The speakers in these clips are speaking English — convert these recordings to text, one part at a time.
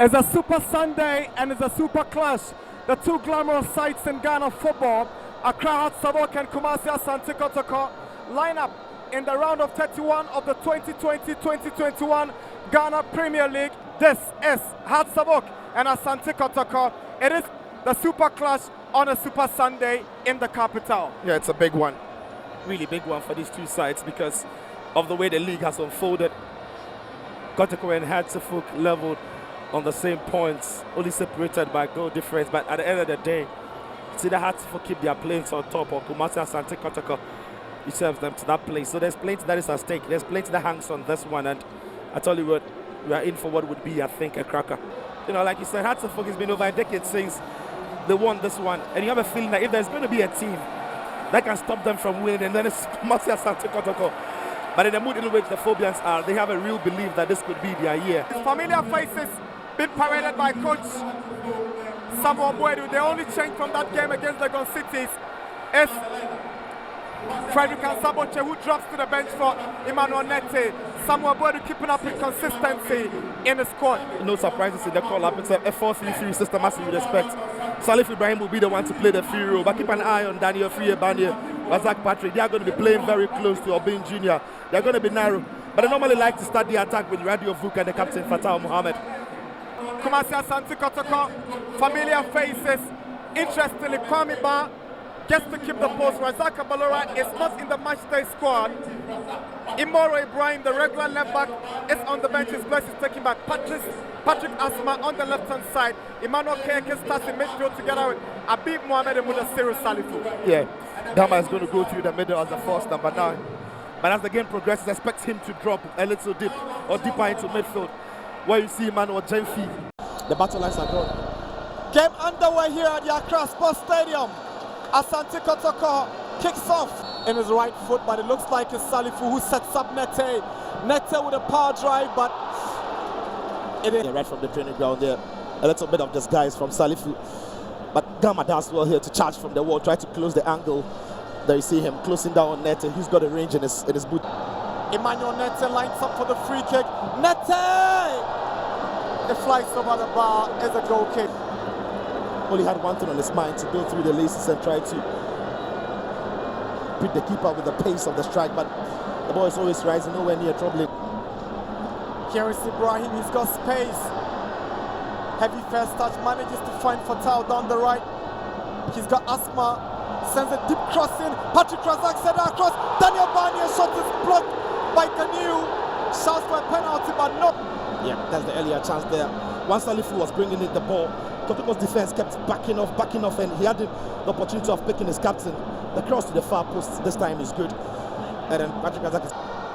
It's a super Sunday and it's a super clash. The two glamorous sides in Ghana football, Accra Sabok and Kumasi Asante Kotoko, line up in the round of 31 of the 2020-2021 Ghana Premier League. This is Sabok and Asante Kotoko. It is the super clash on a super Sunday in the capital. Yeah, it's a big one. Really big one for these two sides because of the way the league has unfolded. Kotoko and Sabok leveled on the same points, only separated by goal difference. But at the end of the day, it's either Sabok keep their planes on top or Kumasi Asante Kotoko serves them to that place. So there's plenty that is at stake. There's plenty that hangs on this one. And I tell you what, we are in for what would be, I think, a cracker. You know, like you said, Sabok has been over a decade since they won this one. And you have a feeling that if there's going to be a team that can stop them from winning, and then it's Kumasi Asante Kotoko. But in the mood in which the Phobians are, they have a real belief that this could be their year. Familiar faces being paraded by coach Samuel Boedu. The only change from that game against the Gun Cities is Frederick Saboche, who drops to the bench for Emmanuel Nete. Samuel Boedu keeping up with consistency in the squad. No surprises in the call-up. It's a 4-3-3 system as you would expect. Salif Ibrahim will be the one to play the free role, but keep an eye on Daniel Friebanye, Razak Patrick. They are going to be playing very close to Obin Jr. They are going to be narrow, but they normally like to start the attack with Radio Vuk and the captain Fatah Mohammed. Kumasi Asante Kotoko, familiar faces. Interestingly, Kwame Ba gets to keep the post. Razak Balora is not in the matchday squad. Imoro Ibrahim, the regular left back, is on the bench. His place is taken back. Patrick Asma on the left-hand side. Emmanuel Keke starts in midfield together with Abib Mohamed and Mudassiru Salifu. Yeah, Dama is going to go through the middle as the first number 9. But as the game progresses, expect him to drop a little deep or deeper into midfield, where you see Emmanuel Jenfi. The battle lines are gone. Game underway here at the Accra Sports Stadium. Asante Kotoko kicks off in his right foot, but it looks like it's Salifu who sets up Nete. Nete with a power drive, but it is right from the training ground there. A little bit of disguise from Salifu. But Gama does well here to charge from the wall, try to close the angle. There you see him closing down on Nete. He's got a range in his boot. Emmanuel Nete lines up for the free kick. Nete! It flies over the bar as a goal kick. Only had one thing on his mind, to go through the laces and try to beat the keeper with the pace of the strike, but the ball is always rising, nowhere near troubling. Here is Ibrahim, he's got space. Heavy first touch, manages to find Fatah down the right. He's got Asma, sends a deep cross in. Patrick Razak sent that across. Daniel Barnier shot is blocked by Kanu. Shouts for a penalty, but no. Yeah, that's the earlier chance there. Once Salifu was bringing in the ball, Kotoko's defense kept backing off, and he had the opportunity of picking his captain. The cross to the far post this time is good. And then Patrick Razak is...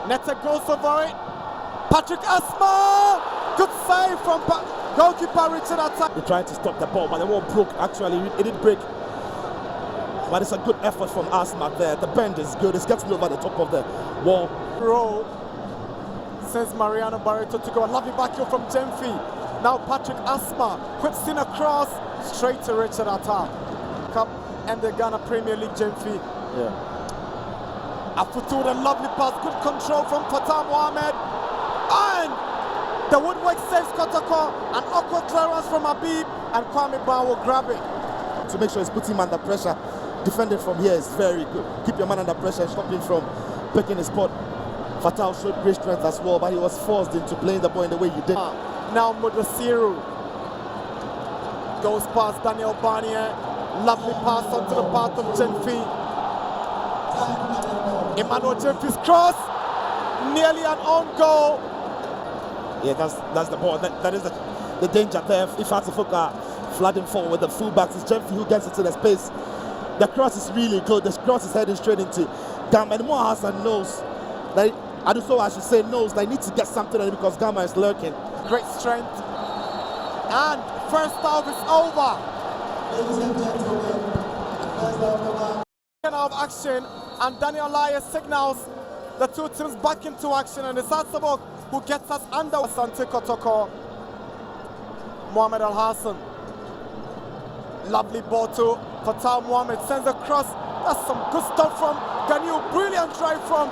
Nete goes over it. Patrick Asma! Good save from goalkeeper Richard Attack. They tried to stop the ball, but the wall broke. Actually, it did break. But it's a good effort from Asma there. The bend is good. It's getting over the top of the wall. Roll. Sends Mariano Barreto to go. A lovely back here from Jenfi. Now Patrick Asma whips in across straight to Richard Atta. Cup and the Ghana Premier League Jenfi. Yeah. Afutu with a lovely pass. Good control from Fatah Mohammed. And the woodwork saves Kotoko. An awkward clearance from Habib. And Kwame Ba will grab it. To make sure he's putting him under pressure. Defending from here is very good. Keep your man under pressure, stop him from picking his spot. Fatah showed great strength as well, but he was forced into playing the ball in the way he did. Now Mudassiru goes past Daniel Barnier. Lovely pass onto the path of Jenfi. Emmanuel Jenfi's cross. Nearly an own goal. Yeah, that's the ball. That is the danger there. If Sabok are flooding forward with the fullbacks, it's Jenfi who gets into the space. The cross is really good. The cross is heading straight into Gama. And Moa Hassan knows that, I should say, knows they need to get something on it because Gama is lurking. Great strength. And first half is over. Of action, and Daniel Laya signals the two teams back into action, and it's Sabok who gets us under. Asante Kotoko. Mohamed Al Hassan. Lovely ball to Fatah Mohammed, sends a cross. That's some good stuff from Ganu. Brilliant drive from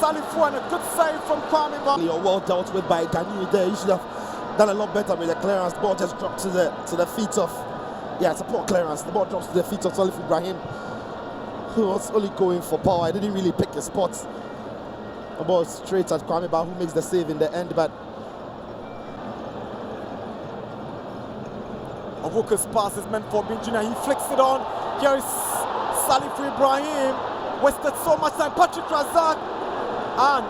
Salifu and a good save from Kwame Ba. You're well dealt with by Ganu there. You should have done a lot better with the clearance. The ball just dropped to the feet of, yeah, it's a poor clearance. The ball drops to the feet of Salif Ibrahim, who was only going for power. He didn't really pick his spots. The ball straight at Kwame Ba, who makes the save in the end, but Avuka's pass is meant for Bin Junior. He flicks it on. Here is Salif Ibrahim. Wasted so much time. Patrick Razak. And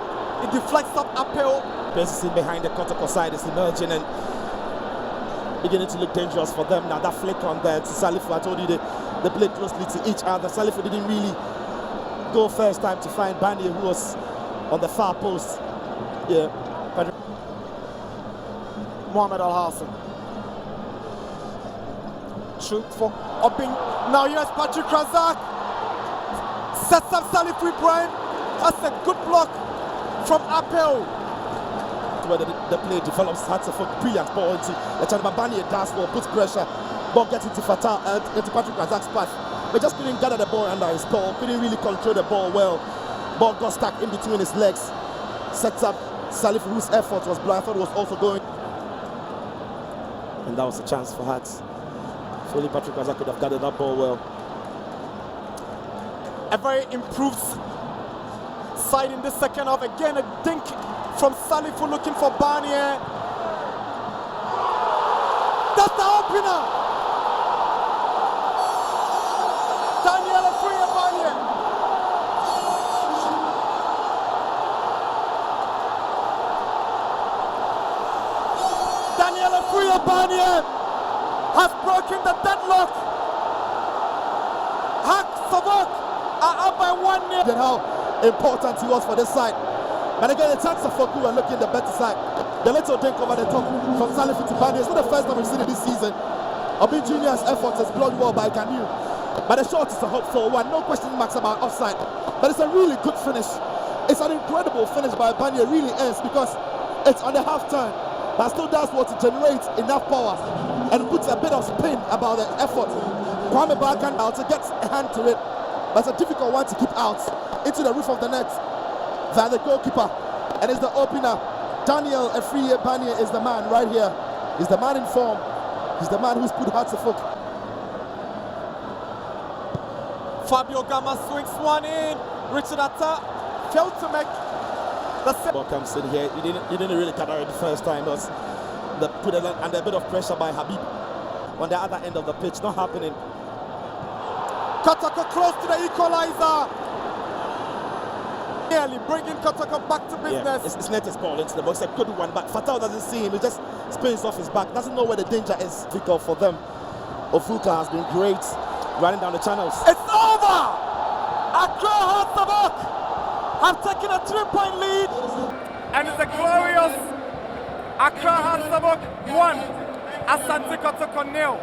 it deflects up uphill. Space behind the Kotoko side is emerging and beginning to look dangerous for them now. That flick on there to Salifu, I told you they played closely to each other. Salifu didn't really go first time to find Bani, who was on the far post. Yeah. Mohamed Al Hassan. Shoot for Obing. Now here's Patrick Razak. Sets up Salif Ibrahim. That's a good block from uphill. Where the play develops, had a brilliant ball into the Chanabani, a dance ball, puts pressure, ball gets into Fatah, into Patrick Razak's path. But just couldn't gather the ball under his ball, couldn't really control the ball well. Ball got stuck in between his legs. Sets up Salif, whose effort was blind. I thought it was also going. And that was a chance for Hearts. If only Patrick Razak could have gathered that ball well. A very improved side in the second half. Again, a dink from Salifu looking for Barnier. That's the opener. Daniel Afriya Barnier. Daniel Afriya Barnier has broken the deadlock. Hak Savok are up by 1-0. And how important he was for this side. But again, it's Hansa Foku are looking the better side. The little dink over the top from Salifu to Bani. It's not the first time we've seen it this season. Obin Junior's effort is blocked well by Kanu. But the shot is a hot 4-1. No question marks about offside. But it's a really good finish. It's an incredible finish by Bani. It really is, because it's on the half turn. But still does what to generate enough power and puts a bit of spin about the effort. Kwame Ba can out to get a hand to it. But it's a difficult one to keep out into the roof of the net. Than the goalkeeper, and it's the opener. Daniel Afriya Barnier is the man right here. He's the man in form. He's the man who's put Hearts afoot. Fabio Gama swings one in. Richard Atta failed to make the set. Ball comes in here. He didn't really cover it the first time. It was the put it under a bit of pressure by Habib on the other end of the pitch. Not happening. Kotoko close to the equalizer. Nearly bringing Kotoko back to business. Yeah, it's let his ball into the box. A good one, but Fatah doesn't see him. He just spins off his back. Doesn't know where the danger is. Difficult for them. Ofuka has been great running down the channels. It's over! Accra Hearts have taken a 3-point lead. And it's a glorious Accra Hearts 1, Asante Kotoko 0.